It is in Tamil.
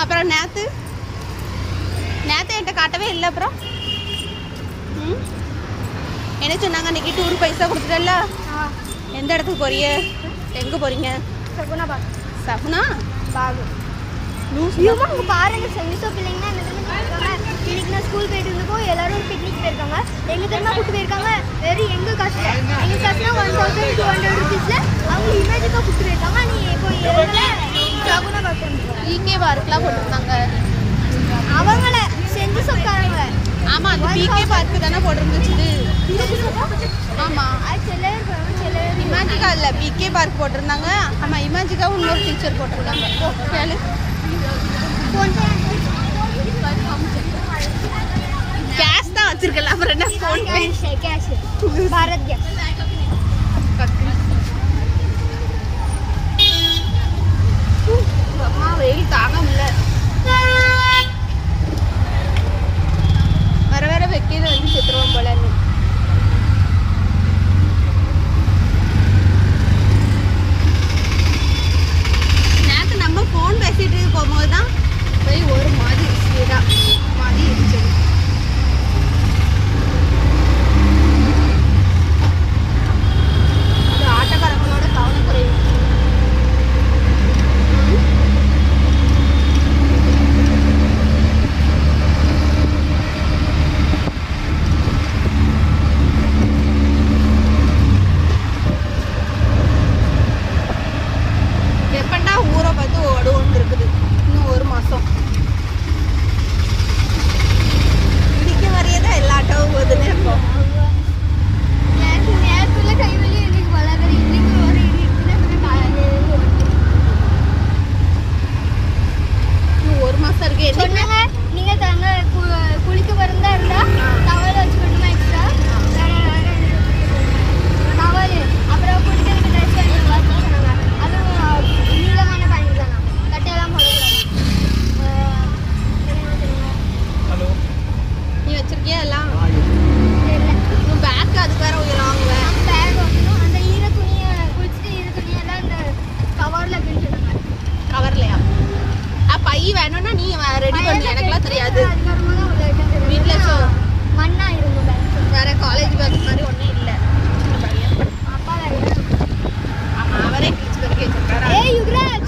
அப்புறம் நேற்று என்கிட்ட காட்டவே இல்லை. அப்புறம் என்ன சொன்னாங்க அன்றைக்கி டூர் பைசா கொடுத்துட்டல? எந்த இடத்துக்கு போறீங்க? எங்கே போகிறீங்க? சகுனா பாக். சகுனா பாகு நியூஸியமாக அங்கே பாருங்கள். செமிசோ பிள்ளைங்கன்னா என்ன தெரியுமா இருக்காங்க? இன்னைக்கு நான் ஸ்கூல் போயிட்டு இருந்தப்போ எல்லாரும் ஒரு பிக்னிக் போயிருக்காங்க. எங்கே தெரியுமா கூப்பிட்டு போயிருக்காங்க? வெறும் எங்கள் காசுல. எங்கள் காசுனா 1200 rupeesல அவங்க இமேஜுக்காக கூப்பிட்டு போயிருக்காங்க. நீ இப்போ சகுனா பாக் இங்கே பார்க்கெலாம் போட்டிருந்தாங்க. அவங்கள செஞ்சு சொக்காரங்க. ஆமாம், அது பிகே பார்க்கு தானே போட்டிருந்துச்சு. ஆமாம், இமேஜிக்கா இல்லை, பிகே பார்க் போட்டிருந்தாங்க. ஆமாம், இமேஜிக்கா இன்னொரு டீச்சர் போட்டிருந்தாங்க. கேளு. கேஷ் தான் வச்சிருக்கல, அப்புறம் என்ன ஃபோன் கேஷ் பாரத் கேஷ். அம்மா வெயில் தாங்க முடியல. வர வெக்கையில் வந்து செத்துருவோம் போல. நேற்று நம்ம ஃபோன் பேசிட்டு போகும்போது தான் போய் ஒரு மாதிரி மாதிரி இருந்துச்சு. ஆட்டக்காரங்களோட கவனக்குறைவு. எப்பண்டா ஊரை பார்த்து ஓடுவோன்னு இருக்குது. இன்னும் ஒரு மாதம் இடிக்க வரையதான் எல்லா ஆட்டோவும் போகுதுன்னு இருக்கும். நேரத்துல கைவலி இன்னைக்கு வளர்ற இன்னைக்கு ஒரு இன்னும் ஒரு மாதம் இருக்கு. சொன்னாங்க நீங்கள் தாங்க குளிக்க வரந்தா இருந்தால் டவல் வச்சுக்கணுமா எக்ஸ்ட்ரா டவல். அப்புறம் குளிக்கிறதுக்கு ட்ரெஸ் வாங்கி சொன்னாங்க. அதுவும் நீளமான பேண்ட் தானா, கட்டையெல்லாம் ஹலோ, நீ வச்சிருக்கியா எல்லாம்? இல்லை பேக் அதுக்கு வேற உயராங்குவேன். பேக் வாங்கணும். அந்த ஈர துணியை குளிச்சுட்டு ஈர துணியெல்லாம் அந்த கவரில் அப்படின்னு சொன்னாங்க. கவர்லையா? பை வேணும்னா நீ ரெடி பண்ணு, எனக்குலாம் தெரியாது. அதுக்கப்புறமா தான் உள்ள வீட்டில் மண்ணா இருக்கும் பேக். வேற காலேஜ் பேக் மாதிரி ஒன்றும் இல்லை. அப்பா வேற. ஆமாம், அவரே டீச் பண்ணி வச்சிருக்காரா? ஏய் யுக்ராஜ்